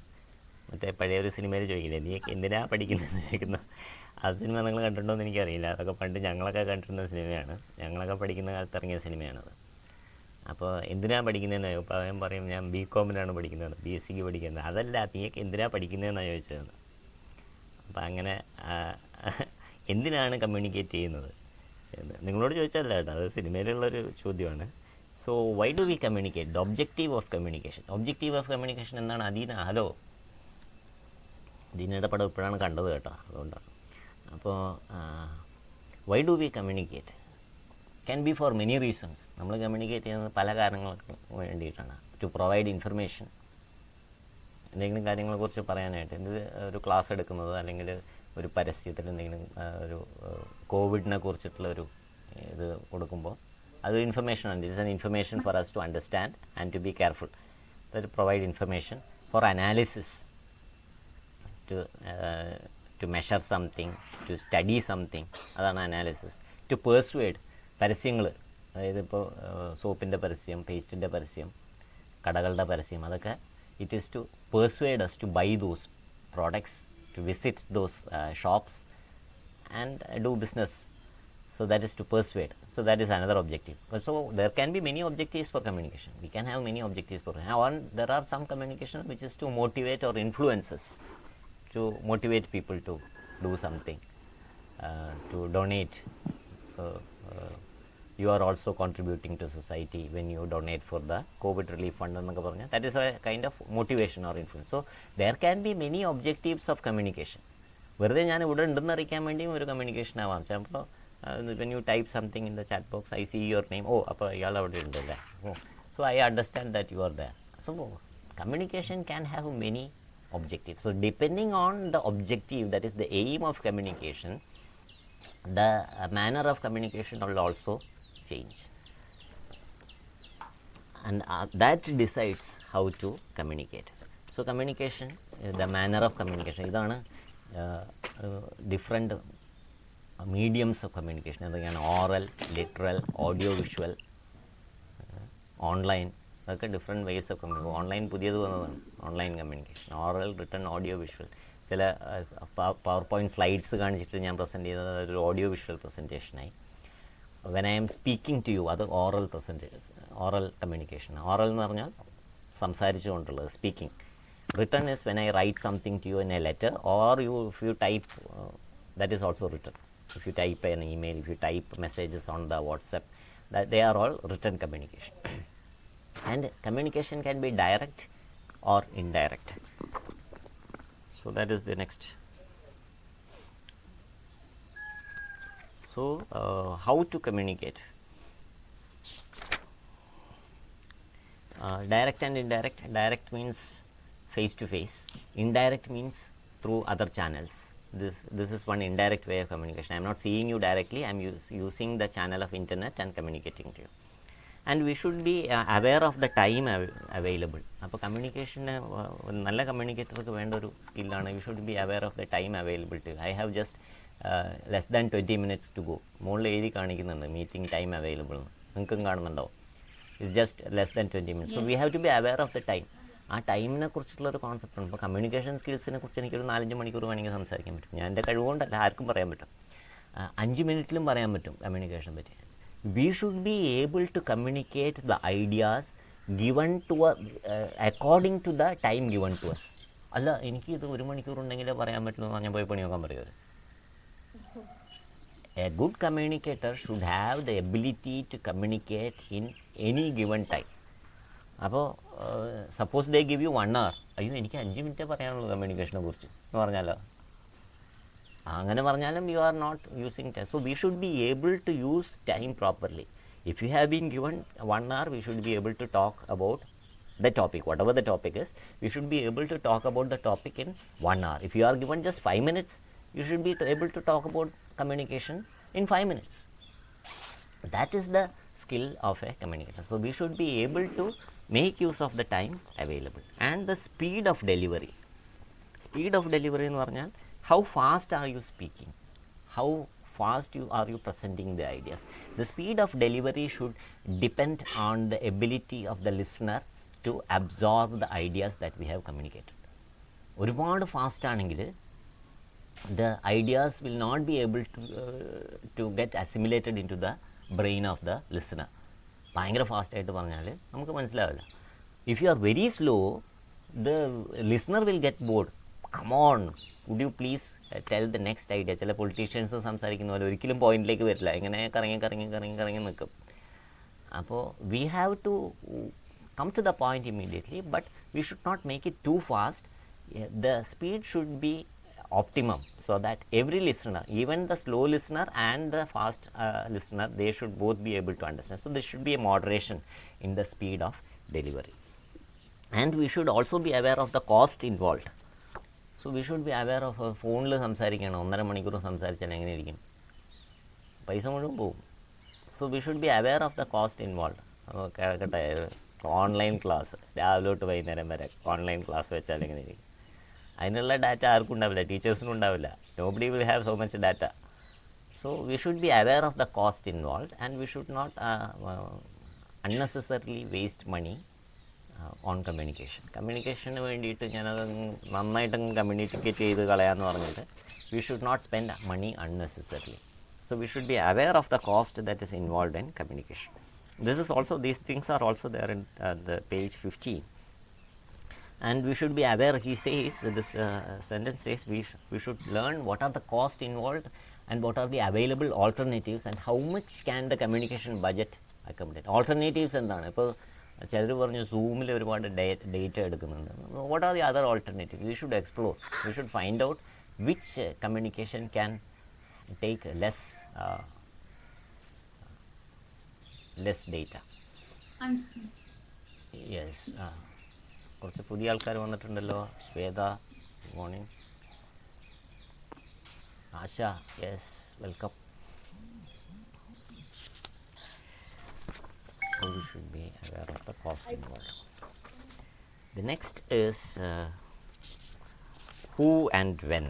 മറ്റേ പഴയ ഒരു സിനിമയിൽ ചോദിക്കില്ലേ, നീ എന്തിനാ പഠിക്കുന്നത്? ആ സിനിമ നിങ്ങൾ കണ്ടിട്ടുണ്ടോ എന്ന് എനിക്കറിയില്ല. അതൊക്കെ പണ്ട് ഞങ്ങളൊക്കെ കണ്ടിരുന്ന സിനിമയാണ്. ഞങ്ങളൊക്കെ പഠിക്കുന്ന കാലത്ത് ഇറങ്ങിയ സിനിമയാണത്. അപ്പോൾ എന്തിനാ പഠിക്കുന്നതെന്ന് അപ്പോൾ അവൻ പറയും, ഞാൻ BCom പഠിക്കുന്നത്, BSc പഠിക്കുന്നത്. അതല്ല, നീയൊക്കെ എന്തിനാ പഠിക്കുന്നതെന്നാണ് ചോദിച്ചത്. അപ്പോൾ അങ്ങനെ എന്തിനാണ് കമ്മ്യൂണിക്കേറ്റ് ചെയ്യുന്നത് എന്ന് നിങ്ങളോട് ചോദിച്ചതല്ല കേട്ടോ, അത് സിനിമയിലുള്ളൊരു ചോദ്യമാണ്. So why do we communicate? The objective of communication. Objective of communication എന്താണ്? ഹലോ ദീനയുടെ പടം ഇപ്പോഴാണ് കണ്ടത് കേട്ടോ, അതുകൊണ്ടാണ്. അപ്പോൾ why do we communicate? Can be for many reasons. നമ്മൾ കമ്മ്യൂണിക്കേറ്റ് ചെയ്യുന്നത് പല കാരണങ്ങൾക്ക് വേണ്ടിയിട്ടാണ്. ടു പ്രൊവൈഡ് ഇൻഫർമേഷൻ, എന്തെങ്കിലും കാര്യങ്ങളെക്കുറിച്ച് പറയാനായിട്ട്. ഒരു ക്ലാസ് എടുക്കുന്നത്, അല്ലെങ്കിൽ ഒരു പരസ്യത്തിൽ എന്തെങ്കിലും ഒരു കോവിഡിനെ കുറിച്ചിട്ടുള്ളൊരു ഇത് കൊടുക്കുമ്പോൾ അതൊരു ഇൻഫർമേഷനാണ്. It is an information for us to understand and to be careful. That provide information. For analysis, to measure something, to study something, അതാണ് അനാലിസിസ്. ടു പേഴ്സ്വേഡ്, പരസ്യങ്ങൾ, അതായത് ഇപ്പോൾ സോപ്പിൻ്റെ പരസ്യം, പേസ്റ്റിൻ്റെ പരസ്യം, കടകളുടെ പരസ്യം, അതൊക്കെ it is to persuade us to buy those products to visit those shops and do business. So that is to persuade. So that is another objective. So there can be many objectives for communication. We can have many objectives for communication. There are some communication which is to motivate or influence us, to motivate people to do something, to donate. So you are also contributing to society when you donate for the COVID relief fund. That is a kind of motivation or influence. So there can be many objectives of communication. വെറുതെ ഞാൻ ഇവിടെ ഉണ്ടെന്ന് അറിയിക്കാൻ വേണ്ടിയും ഒരു communication ആവാം. ചിലപ്പോൾ when you type something in the chat box, I see your name. Oh, അപ്പോൾ ഇയാൾ അവിടെ ഉണ്ടല്ലേ. So I understand that you are there. So communication can have many objectives. So depending on the objective, that is the aim of communication, the manner of communication will also change. And that decides how to communicate. So communication, the manner of communication, ഇതാണ് different mediums of communication. എന്തൊക്കെയാണ്? Oral, literal, audio visual, online, അതൊക്കെ different ways of communication. Online പുതിയത് വന്നതാണ് online communication. Oral, written, audio visual. ചില PowerPoint slides കാണിച്ചിട്ട് ഞാൻ present ചെയ്തത് ഒരു ഓഡിയോ വിഷ്വൽ പ്രസൻറ്റേഷനായി. When I am speaking to you, അത് ഓറൽ ഓറൽ കമ്മ്യൂണിക്കേഷൻ. ഓറൽ എന്ന് പറഞ്ഞാൽ സംസാരിച്ചു കൊണ്ടുള്ളത്, speaking. Written is when I write something to you in a letter, or if you type, that is also written. If you type an email, if you type messages on the WhatsApp, that they are all written communication. And communication can be direct or indirect. So that is the next. So how to communicate? Direct and indirect. Direct means face to face. Indirect means through other channels. This is one indirect way of communication. I am not seeing you directly, I am using the channel of internet and communicating to you. And we should be aware of the time available. അപ്പോൾ കമ്മ്യൂണിക്കേഷന് നല്ല കമ്മ്യൂണിക്കേറ്റർക്ക് വേണ്ട ഒരു സ്കില്ലാണ്. You should be aware of the time available to. I have just less than 20 minutes to go. മുകളിൽ എഴുതി കാണിക്കുന്നുണ്ട് meeting time available എന്ന്. നിങ്ങൾക്കും കാണുന്നുണ്ടാവും. It's just less than 20 minutes. So we have to be aware of the time. ആ ടൈമിനെ കുറിച്ചിട്ടുള്ളൊരു concept ഉണ്ട്. ഇപ്പോൾ കമ്മ്യൂണിക്കേഷൻ സ്കിൽസിനെ കുറിച്ച് എനിക്കൊരു 4-5 മണിക്കൂർ വേണമെങ്കിൽ സംസാരിക്കാൻ പറ്റും. ഞാൻ എൻ്റെ കഴിവുകൊണ്ടല്ല, ആർക്കും പറയാൻ പറ്റും. 5 മിനിറ്റിലും പറയാൻ പറ്റും കമ്മ്യൂണിക്കേഷൻ പറ്റി. We should be able to communicate the ideas given to according to the time given to us. അല്ല എനിക്ക് ഇത് 1 മണിക്കൂർ ഉണ്ടെങ്കിലേ പറയാൻ പറ്റുള്ളൂ എന്ന് പറഞ്ഞാൽ പോയി പണി നോക്കാൻ പറയുമത്. A good communicator should have the ability to communicate in any given time. അപ്പോൾ suppose they give you 1 hour. അയ്യോ എനിക്ക് 5 മിനിറ്റേ പറയാനുള്ളൂ കമ്മ്യൂണിക്കേഷനെ കുറിച്ച് എന്ന് പറഞ്ഞാലോ, അങ്ങനെ പറഞ്ഞാലും you are not using time. So we should be able to use time properly. If you have been given 1 hour, we should be able to talk about the topic, whatever the topic is. We should be able to talk about the topic in 1 hour. If you are given just 5 minutes, you should be able to talk about communication in 5 minutes. That is the skill of a communicator. So we should be able to make use of the time available. And the speed of delivery. Speed of delivery എന്ന് പറഞ്ഞാൽ how fast are you speaking, how fast are you presenting the ideas. The speed of delivery should depend on the ability of the listener to absorb the ideas that we have communicated. ഒരുപാട് fast ആണെങ്കിൽ the ideas will not be able to get assimilated into the brain of the listener. ഭയങ്കര ഫാസ്റ്റായിട്ട് പറഞ്ഞാൽ നമുക്ക് മനസ്സിലാവില്ല. If you are very slow, the listener will get bored. Come on, would you please tell the next idea. ചില politicians സംസാരിക്കുന്ന പോലെ ഒരിക്കലും പോയിന്റിലേക്ക് വരില്ല, ഇങ്ങനെ കറങ്ങി നിൽക്കും. അപ്പോൾ we have to come to the point immediately, but we should not make it too fast. The speed should be optimum, so that every listener, even the slow listener and the fast listener, they should both be able to understand. So there should be a moderation in the speed of delivery. And we should also be aware of the cost involved. So we should be aware of ഫോണിൽ സംസാരിക്കണം, 1.5 മണിക്കൂർ സംസാരിച്ചാൽ എങ്ങനെ ഇരിക്കും, പൈസ മുഴുവൻ പോകും. So we should be aware of the cost involve. കേൾക്കട്ടെ, ഓൺലൈൻ ക്ലാസ് രാവിലെ തൊട്ട് വൈകുന്നേരം വരെ ഓൺലൈൻ ക്ലാസ് വെച്ചാൽ എങ്ങനെ ഇരിക്കും? അതിനുള്ള ഡാറ്റ ആർക്കും ഉണ്ടാവില്ല, ടീച്ചേഴ്സിനും ഉണ്ടാവില്ല. Nobody will have so much data. So we should be aware of the cost involve, and we should not unnecessarily waste money on communication. കമ്മ്യൂണിക്കേഷന് വേണ്ടിയിട്ട് ഞാനത് നന്നായിട്ടങ്ങ് കമ്മ്യൂണിക്കേറ്റ് ചെയ്ത് കളയാമെന്ന് പറഞ്ഞിട്ട് we should not spend money unnecessarily. So we should be aware of the cost that is involved in communication. This is also, these things are also there in the page 15. And we should be aware, he says, this sentence says, we should learn what are the costs involved and what are the available alternatives and how much can the communication budget accommodate. Alternatives എന്താണ്? ഇപ്പോൾ ചിലർ പറഞ്ഞു സൂമിൽ ഒരുപാട് data എടുക്കുന്നുണ്ട്. What are the other alternatives? We should explore. We should find out which communication can take less data. Understand. Yes. കുറച്ച് പുതിയ ആൾക്കാർ വന്നിട്ടുണ്ടല്ലോ. Shweta, good morning. Asha, yes, welcome. So we should be aware of the cost involved. The next is who and when.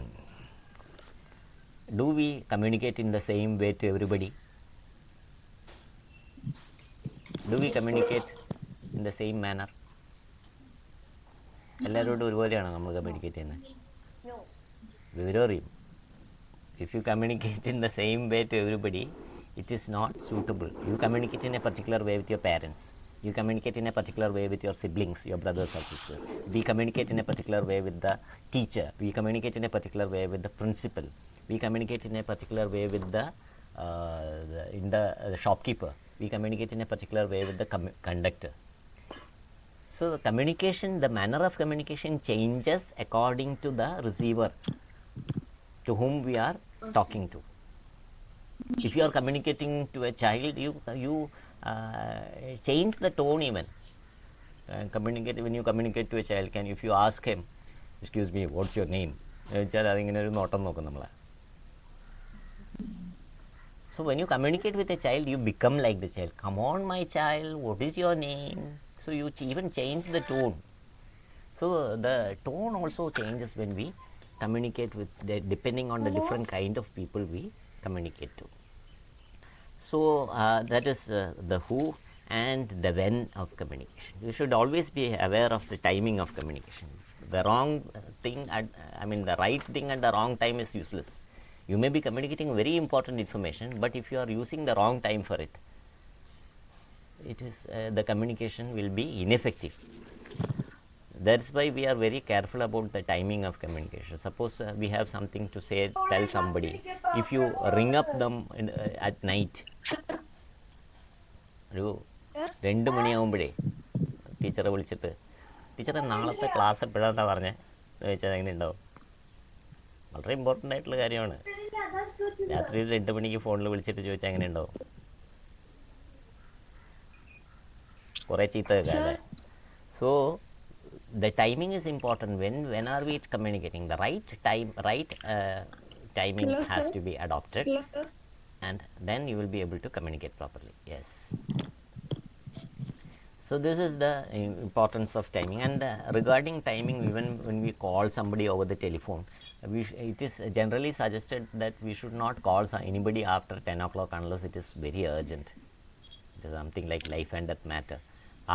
Do we communicate in the same way to everybody? Do we communicate in the same manner? എല്ലാവരോടും ഒരുപോലെയാണോ നമ്മൾ communicate ചെയ്യുന്നത്? വിവരം അറിയും. If you communicate in the same way to everybody, it is not suitable. You communicate in a particular way with your parents. You communicate in a particular way with your siblings, your brothers or sisters. We communicate in a particular way with the teacher. We communicate in a particular way with the principal. We communicate in a particular way with the shopkeeper. We communicate in a particular way with the conductor. So the communication, the manner of communication changes according to the receiver to whom we are talking to. If you are communicating to a child, you change the tone even. When you communicate to a child, if you ask him, excuse me, what's your name? So when you communicate with a child, you become like the child. Come on, my child, what is your name? So you even change the tone. So the tone also changes when we communicate with depending on the different kind of people we communicate to. So that is the who and the when of communication. You should always be aware of the timing of communication. The wrong thing the right thing at the wrong time is useless. You may be communicating very important information, but if you are using the wrong time for it, it is the communication will be ineffective. That's why we are very careful about the timing of communication. Suppose we have something to say, tell somebody. If you ring up them at night, ഒരു 2 മണിയാകുമ്പോഴേ ടീച്ചറെ വിളിച്ചിട്ട്, ടീച്ചറെ നാളത്തെ class എപ്പോഴാണെന്നാണ് പറഞ്ഞത് ചോദിച്ചാൽ എങ്ങനെ ഉണ്ടാവും? വളരെ ഇമ്പോർട്ടൻ്റ് ആയിട്ടുള്ള കാര്യമാണ്. രാത്രി 2 മണിക്ക് ഫോണിൽ വിളിച്ചിട്ട് ചോദിച്ചാൽ എങ്ങനെ ഉണ്ടാവും? കുറേ ചീത്ത കേൾക്കാം അല്ലേ? So the timing is important. When are we communicating? The right timing has to be adopted, and then you will be able to communicate properly. Yes. So this is the importance of timing. And regarding timing, even when we call somebody over the telephone, it is generally suggested that we should not call anybody after 10 o'clock unless it is very urgent. It is something like life and death matter.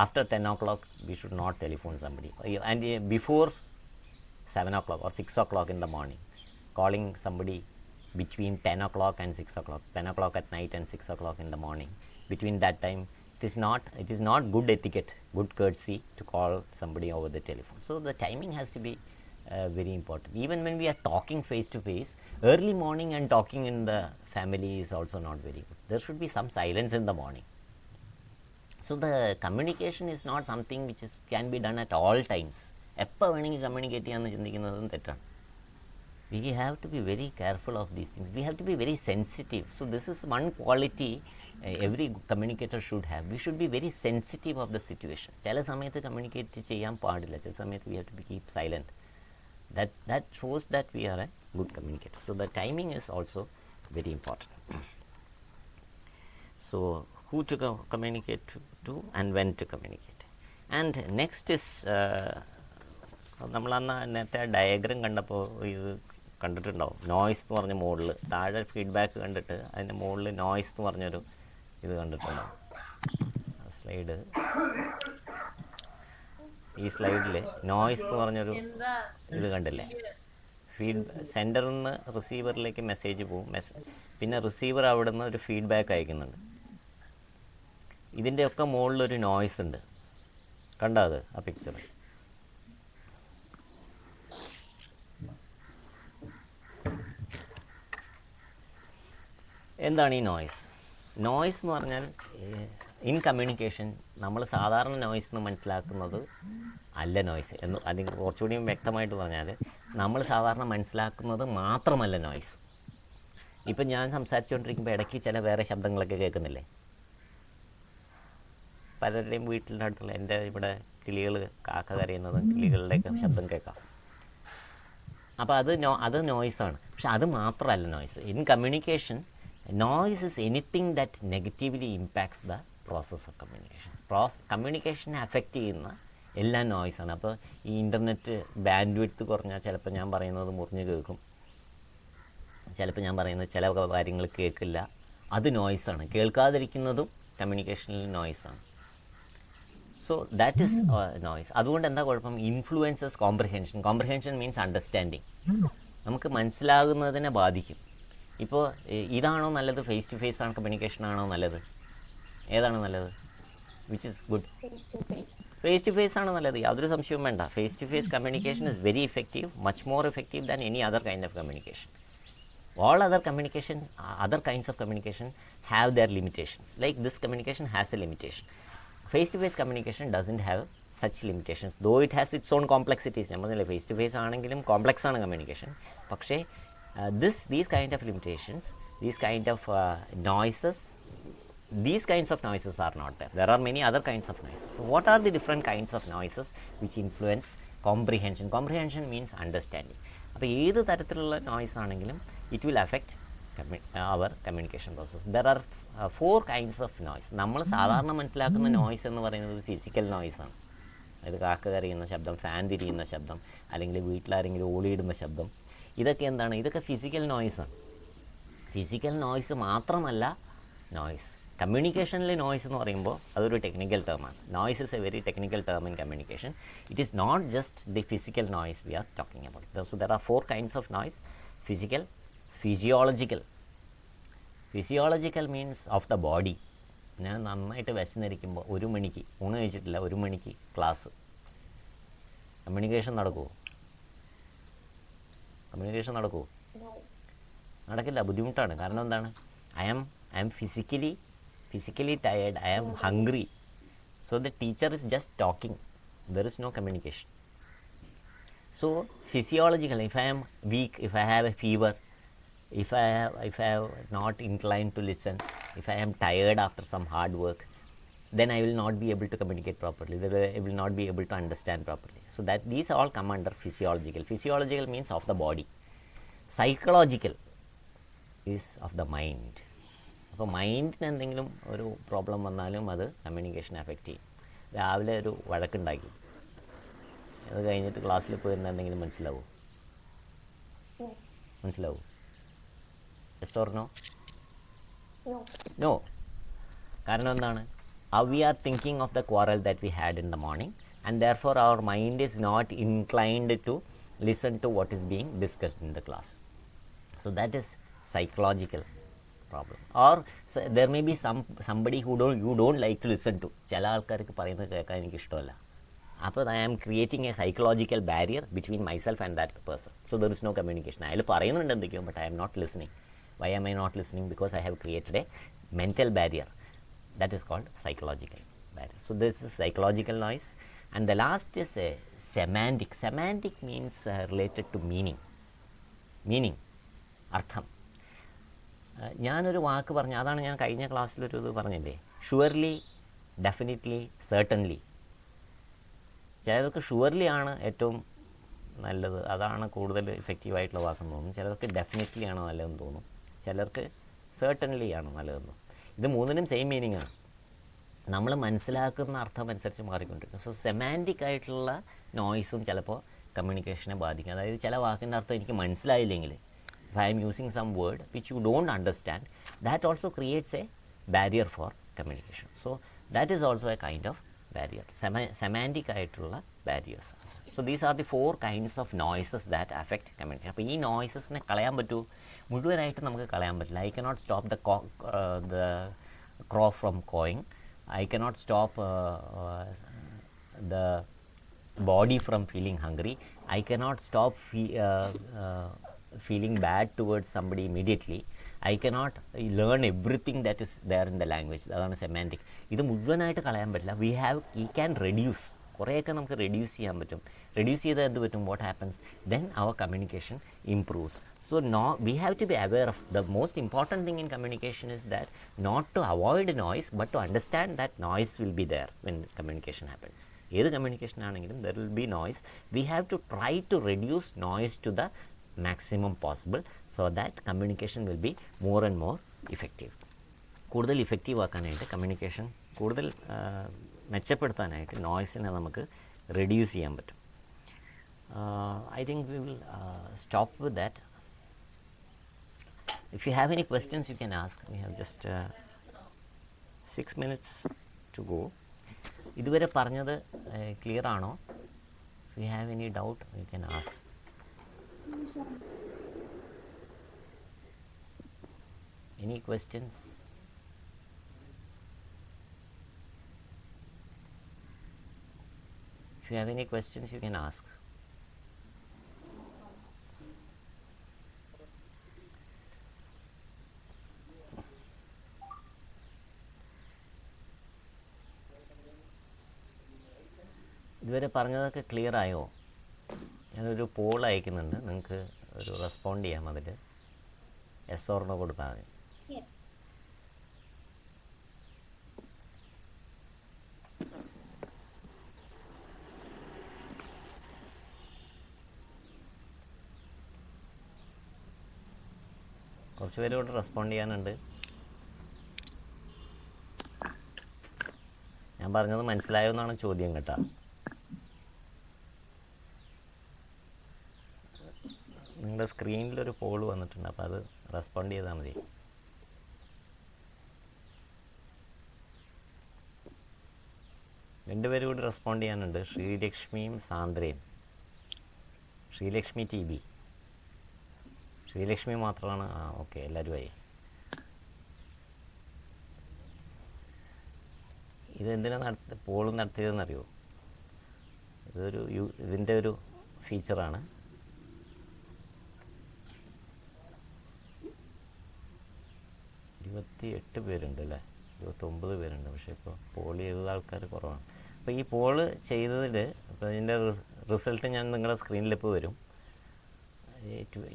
After 10 o'clock, we should not telephone somebody. And before 7 o'clock or 6 o'clock in the morning, calling somebody between 10 o'clock and 6 o'clock, 10 o'clock at night and 6 o'clock in the morning. Between that time, it is not good etiquette, good courtesy to call somebody over the telephone. So the timing has to be very important. Even when we are talking face to face, early morning and talking in the family is also not very good. There should be some silence in the morning. So the communication is not something which can be done at all times. എപ്പോൾ വേണമെങ്കിൽ communicate ചെയ്യാമെന്ന് ചിന്തിക്കുന്നതും തെറ്റാണ്. We have to be very careful of these things. We have to be very sensitive. So this is one quality every communicator should have. We should be very sensitive of the situation. ചില സമയത്ത് communicate ചെയ്യാൻ പാടില്ല, ചില സമയത്ത് we have to keep silent. That shows that we are a good communicator. So the timing is also very important. So who to communicate to and when to communicate. And next is നമ്മളന്ന് നേരത്തെ diagram കണ്ടപ്പോൾ ഇത് കണ്ടിട്ടുണ്ടാവും. Noise എന്ന് പറഞ്ഞ മോഡിൽ താഴെ feedback കണ്ടിട്ട് അതിൻ്റെ മുകളിൽ നോയ്സ് എന്ന് പറഞ്ഞൊരു ഇത് കണ്ടിട്ടുണ്ടാവും. സ്ലൈഡ് ഈ സ്ലൈഡിൽ നോയ്സ് എന്ന് പറഞ്ഞൊരു ഇത് കണ്ടില്ലേ? സെൻറ്ററിൽ നിന്ന് റിസീവറിലേക്ക് മെസ്സേജ് പോകും, പിന്നെ റിസീവർ അവിടെ നിന്ന് ഒരു ഫീഡ്ബാക്ക് അയക്കുന്നുണ്ട്. ഇതിൻ്റെയൊക്കെ മുകളിലൊരു നോയ്സ് ഉണ്ട്, കണ്ടോ അത് ആ പിക്ചർ? എന്താണ് ഈ നോയ്സ്? നോയ്സ് എന്ന് പറഞ്ഞാൽ ഇൻ കമ്മ്യൂണിക്കേഷൻ നമ്മൾ സാധാരണ നോയ്സ് എന്ന് മനസ്സിലാക്കുന്നത് അല്ല നോയ്സ് എന്ന്, അല്ലെങ്കിൽ കുറച്ചുകൂടി വ്യക്തമായിട്ട് പറഞ്ഞാൽ നമ്മൾ സാധാരണ മനസ്സിലാക്കുന്നത് മാത്രമല്ല നോയ്സ്. ഇപ്പം ഞാൻ സംസാരിച്ചുകൊണ്ടിരിക്കുമ്പോൾ ഇടയ്ക്ക് ചില വേറെ ശബ്ദങ്ങളൊക്കെ കേൾക്കുന്നില്ലേ? പലരുടെയും വീട്ടിൻ്റെ അടുത്തുള്ള എൻ്റെ ഇവിടെ കിളികൾ കാക്ക കരയുന്നതും കിളികളുടെയൊക്കെ ശബ്ദം കേൾക്കാം. അപ്പോൾ അത് നോയ്സാണ്. പക്ഷെ അത് മാത്രമല്ല noise. In communication noise is anything that negatively impacts the process of communication. കമ്മ്യൂണിക്കേഷനെ അഫക്റ്റ് ചെയ്യുന്ന എല്ലാം നോയ്സാണ്. അപ്പോൾ ഈ ഇൻ്റർനെറ്റ് ബാൻഡ് വിഡ്ത്ത് കുറഞ്ഞാൽ ചിലപ്പോൾ ഞാൻ പറയുന്നത് മുറിഞ്ഞ് കേൾക്കും, ചിലപ്പോൾ ഞാൻ പറയുന്നത് ചില കാര്യങ്ങൾ കേൾക്കില്ല. അത് നോയ്സാണ്. കേൾക്കാതിരിക്കുന്നതും കമ്മ്യൂണിക്കേഷനിൽ നോയ്സാണ്. So that is noise. അതുകൊണ്ട് എന്താ കുഴപ്പം? Influences comprehension. Comprehension means understanding. നമുക്ക് മനസ്സിലാകുന്നതിനെ ബാധിക്കും. ഇപ്പോൾ ഇതാണോ നല്ലത്, ഫേസ് ടു ഫേസ് ആണ് കമ്മ്യൂണിക്കേഷൻ ആണോ നല്ലത്? ഏതാണ് നല്ലത്? Which is good? Face to face ആണ് നല്ലത്, യാതൊരു സംശയവും വേണ്ട. Face to face communication is very effective, much more effective than any other kind of communication. All other kinds of communication have their limitations. Like this communication has a limitation. Face-to-face communication doesn't have such limitations, though it has its own complexities. നമ്മൾ പറഞ്ഞില്ലേ face to face ആണെങ്കിലും complex ആണ് communication. പക്ഷേ these kind of limitations, these kind of noises, these kinds of noises are not there. There are many other kinds of noises. So what are the different kinds of noises which influence comprehension? Comprehension means understanding. അപ്പോൾ ഏത് തരത്തിലുള്ള noise ആണെങ്കിലും it will affect our communication process. There are 4 kinds of noise. നമ്മൾ സാധാരണ മനസ്സിലാക്കുന്ന noise എന്ന് പറയുന്നത് physical നോയ്സാണ്. അതായത് കാക്ക കരയുന്ന ശബ്ദം, ഫാൻ തിരിയുന്ന ശബ്ദം, അല്ലെങ്കിൽ വീട്ടിലാരെങ്കിലും ഓടിയിടുന്ന ശബ്ദം. ഇതൊക്കെ എന്താണ്? ഇതൊക്കെ ഫിസിക്കൽ നോയ്സാണ്. ഫിസിക്കൽ നോയ്സ് മാത്രമല്ല നോയ്സ്. കമ്മ്യൂണിക്കേഷനിൽ നോയ്സ് എന്ന് പറയുമ്പോൾ അതൊരു ടെക്നിക്കൽ ടേമാണ്. Noise is a very technical term in communication. It is not just the physical noise we are talking about. So there are 4 kinds of noise. Physical, physiological. Physiological means of the body. ഞാൻ നന്നായിട്ട് വിശന്നിരിക്കുമ്പോൾ 1 മണിക്ക് ഊണ് കഴിച്ചിട്ടില്ല, 1 മണിക്ക് class, communication നടക്കുമോ? Communication നടക്കുമോ? നടക്കില്ല, ബുദ്ധിമുട്ടാണ്. കാരണം എന്താണ്? I am physically tired, I am hungry. So the teacher is just talking, there is no communication. So physiological, if I am weak, if I have a fever, if I have not inclined to listen, if I am tired after some hard work, then I will not be able to communicate properly, then I will not be able to understand properly. So that these all come under physiological. Physiological means of the body. Psychological is of the mind. അപ്പോൾ മൈൻഡിന് എന്തെങ്കിലും ഒരു problem വന്നാലും അത് communication effect ചെയ്യും. രാവിലെ ഒരു വഴക്കുണ്ടാക്കി, അത് കഴിഞ്ഞിട്ട് ക്ലാസ്സിൽ പോയിരുന്ന എന്തെങ്കിലും മനസ്സിലാവും? Yes or no? നോ. കാരണം എന്താണ്? We are thinking of the quarrel that we had in the morning, and therefore our mind is not inclined to listen to what is being discussed in the class. So that is psychological problem. Or there may be somebody who you don't like to listen to. ചില ആൾക്കാർക്ക് പറയുന്നത് കേൾക്കാൻ എനിക്ക് ഇഷ്ടമല്ല. അപ്പോൾ I am creating a psychological barrier between myself and that person. So there is no communication. അയാൾ പറയുന്നുണ്ട് എന്തൊക്കെയോ, but I am not listening. Why am I not listening? Because I have created a mental barrier. That is called psychological barrier. So this is psychological noise. And the last is semantic. Semantic means related to meaning, അർത്ഥം. ഞാനൊരു വാക്ക് പറഞ്ഞു, അതാണ് ഞാൻ കഴിഞ്ഞ ക്ലാസ്സിലൊരു ഇത് പറഞ്ഞില്ലേ, surely, definitely, certainly. ചിലർക്ക് surely ആണ് ഏറ്റവും നല്ലത്, അതാണ് കൂടുതൽ ഇഫക്റ്റീവായിട്ടുള്ള വാക്കെന്ന് തോന്നും. ചിലർക്ക് ഡെഫിനറ്റ്ലി ആണ് നല്ലതെന്ന് തോന്നും, ചിലർക്ക് സർട്ടൻലി ആണ് നല്ലതെന്ന്. ഇത് മൂന്നിനും സെയിം മീനിങ് ആണ്. നമ്മൾ മനസ്സിലാക്കുന്ന അർത്ഥം അനുസരിച്ച് മാറിക്കൊണ്ടിരിക്കും. സോ സെമാൻറ്റിക് ആയിട്ടുള്ള നോയ്സും ചിലപ്പോൾ കമ്മ്യൂണിക്കേഷനെ ബാധിക്കും. അതായത് ചില വാക്കിൻ്റെ അർത്ഥം എനിക്ക് മനസ്സിലായില്ലെങ്കിൽ, if I am using some word which you don't understand, that also creates a barrier for communication. So that is also a kind of barrier. Semantic ആയിട്ടുള്ള barriers. So these are the 4 kinds of noises that affect communication. അപ്പോൾ ഈ നോയ്സസിനെ കളയാൻ പറ്റുമോ? മുഴുവനായിട്ട് നമുക്ക് കളയാൻ പറ്റില്ല. I cannot stop the crow from cawing. I cannot stop the body from feeling hungry. I cannot stop feeling bad towards somebody immediately. I cannot learn everything that is there in the language. അതാണ് semantic. ഇത് മുഴുവനായിട്ട് കളയാൻ പറ്റില്ല. we can reduce. കുറേയൊക്കെ നമുക്ക് reduce ചെയ്യാൻ പറ്റും. Reduce ചെയ്താൽ എന്ത് പറ്റും? What happens? Then our communication improves. So we have to be aware of the most important thing in communication is that not to avoid noise but to understand that noise will be there when communication happens. ഏത് communication ആണെങ്കിലും there will be noise. We have to try to reduce noise to the maximum possible so that communication will be more and more effective. കൂടുതൽ effective ആക്കാനായിട്ട് communication കൂടുതൽ മെച്ചപ്പെടുത്താനായിട്ട് നോയ്സിനെ നമുക്ക് reduce ചെയ്യാൻ പറ്റും. I think we will stop with that. If you have any questions you can ask. We have just 6 minutes to go. ഇതുവരെ പറഞ്ഞത് clear ആണോ? If you have any doubt you can ask. Any questions? If you have any questions you can ask. ഇതുവരെ പറഞ്ഞതൊക്കെ clear ആയോ? ഞാനൊരു Paul അയക്കുന്നുണ്ട്, നിങ്ങൾക്ക് ഒരു റെസ്പോണ്ട് ചെയ്യാം. അതിൽ എസ് ഓർ നോ കൊടുത്താൽ മതി. കുറച്ച് പേര് ഇവിടെ റെസ്പോണ്ട് ചെയ്യാനുണ്ട്. ഞാൻ പറഞ്ഞത് മനസ്സിലായോ എന്നാണ് ചോദ്യം കേട്ടോ. നിങ്ങളുടെ സ്ക്രീനിലൊരു പോൾ വന്നിട്ടുണ്ട്, അപ്പോൾ അത് റെസ്പോണ്ട് ചെയ്താൽ മതി. രണ്ടുപേരും കൂടി റെസ്പോണ്ട് ചെയ്യാനുണ്ട്, ശ്രീലക്ഷ്മിയും സാന്ദ്രയും. Sreelakshmi T B. ശ്രീലക്ഷ്മി മാത്രമാണ്. ഓക്കെ, എല്ലാവരും ആയി. ഇതെന്തിനാണ് പോൾ നടത്തിയതെന്നറിയോ? ഇതിൻ്റെ ഒരു ഫീച്ചറാണ്. 28 പേരുണ്ട് അല്ലേ, 29 പേരുണ്ട്. പക്ഷേ ഇപ്പോൾ പോൾ ചെയ്ത ആൾക്കാർ കുറവാണ്. അപ്പോൾ ഈ പോള് ചെയ്തതിൽ ഇപ്പോൾ ഇതിൻ്റെ റിസൾട്ട് ഞാൻ നിങ്ങളുടെ സ്ക്രീനിലിപ്പോൾ വരും.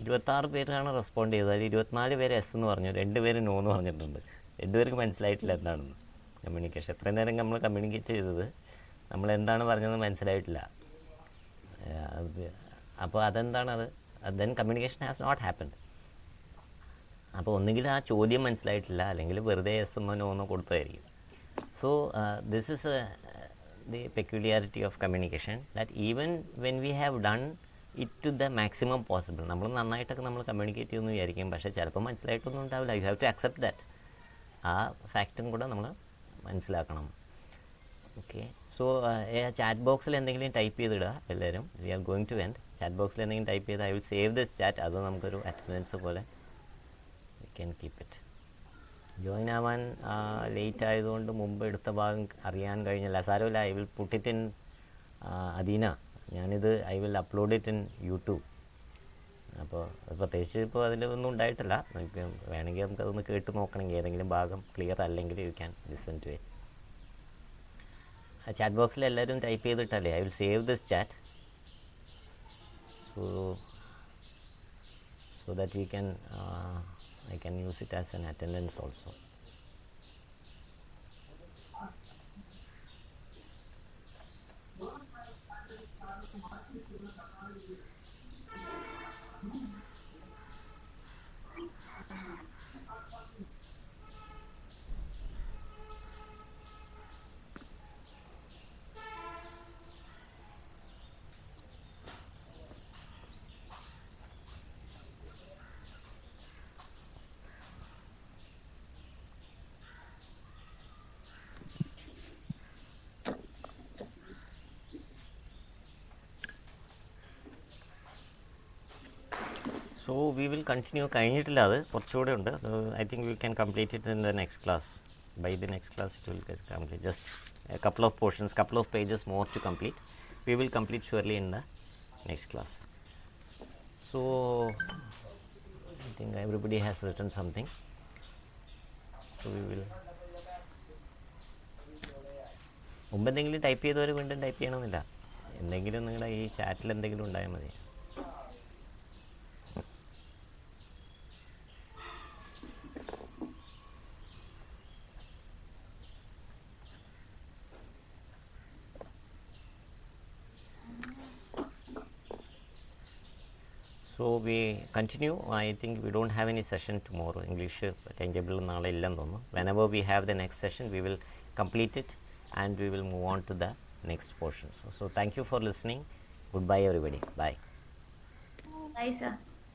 26 പേരാണ് റെസ്പോണ്ട് ചെയ്തത്. അതിൽ 24 പേര് എസ് എന്ന് പറഞ്ഞു, 2 പേര് നോ എന്ന് പറഞ്ഞിട്ടുണ്ട്. 2 പേർക്ക് മനസ്സിലായിട്ടില്ല എന്താണെന്ന് കമ്മ്യൂണിക്കേഷൻ. എത്രയും നേരം നമ്മൾ കമ്മ്യൂണിക്കേറ്റ് ചെയ്തത് നമ്മളെന്താണ് പറഞ്ഞതെന്ന് മനസ്സിലായിട്ടില്ല. അപ്പോൾ അതെന്താണത്? Then communication has not happened. അപ്പോൾ ഒന്നുകിൽ ആ ചോദ്യം മനസ്സിലായിട്ടില്ല, അല്ലെങ്കിൽ വെറുതെ എസ് എന്നോ നോ എന്നോ കൊടുത്തതായിരിക്കും. So this is the peculiarity of communication, that even when we have done it to the maximum possible, നമ്മൾ നന്നായിട്ടൊക്കെ നമ്മൾ കമ്മ്യൂണിക്കേറ്റ് ചെയ്യുമെന്ന് വിചാരിക്കും, പക്ഷേ ചിലപ്പോൾ മനസ്സിലായിട്ടൊന്നും ഉണ്ടാവില്ല. You have to accept that. ആ ഫാക്റ്റും കൂടെ നമ്മൾ മനസ്സിലാക്കണം. ഓക്കെ, സോ ചാറ്റ് ബോക്സിൽ എന്തെങ്കിലും ടൈപ്പ് ചെയ്തിടുക എല്ലാവരും. We are going to end. Chat ബോക്സിൽ എന്തെങ്കിലും ടൈപ്പ് ചെയ്ത് I will save this chat. അത് നമുക്കൊരു അറ്റൻഡൻസ് പോലെ we can keep it. Join ആവാൻ ലേറ്റ് ആയതുകൊണ്ട് മുമ്പ് എടുത്ത ഭാഗം അറിയാൻ കഴിഞ്ഞില്ല. സാരമില്ല, I will put it in അദീന. ഞാനിത് I will upload it in YouTube. അപ്പോൾ പ്രത്യേകിച്ച് ഇപ്പോൾ അതിലൊന്നും ഉണ്ടായിട്ടില്ല. നമുക്ക് വേണമെങ്കിൽ നമുക്കതൊന്ന് കേട്ട് നോക്കണമെങ്കിൽ ഏതെങ്കിലും ഭാഗം ക്ലിയർ അല്ലെങ്കിൽ you can listen to it. Chat ബോക്സിൽ എല്ലാവരും ടൈപ്പ് ചെയ്തിട്ടല്ലേ, I will save this chat so that we can I can use it as an attendance also. So we will continue കഴിഞ്ഞിട്ടില്ല അത് കുറച്ചുകൂടെ ഉണ്ട് I think we can complete it in the next class. By the next class it will get complete. Just a couple of portions, couple of pages more to complete. We will complete surely in the next class. So I think everybody has written something. So we will മുമ്പ് എന്തെങ്കിലും type ചെയ്തവർ വീണ്ടും type ചെയ്യണമെന്നില്ല. എന്തെങ്കിലും നിങ്ങളുടെ ഈ ചാറ്റിൽ എന്തെങ്കിലും ഉണ്ടായാൽ മതി. So we continue. I think we don't have any session tomorrow. English timetable നാളെ ഇല്ലെന്ന് തോന്നുന്നു. Whenever we have the next session, we will complete it and we will move on to the next portion. So thank you for listening. Goodbye everybody. Bye. Bye, sir.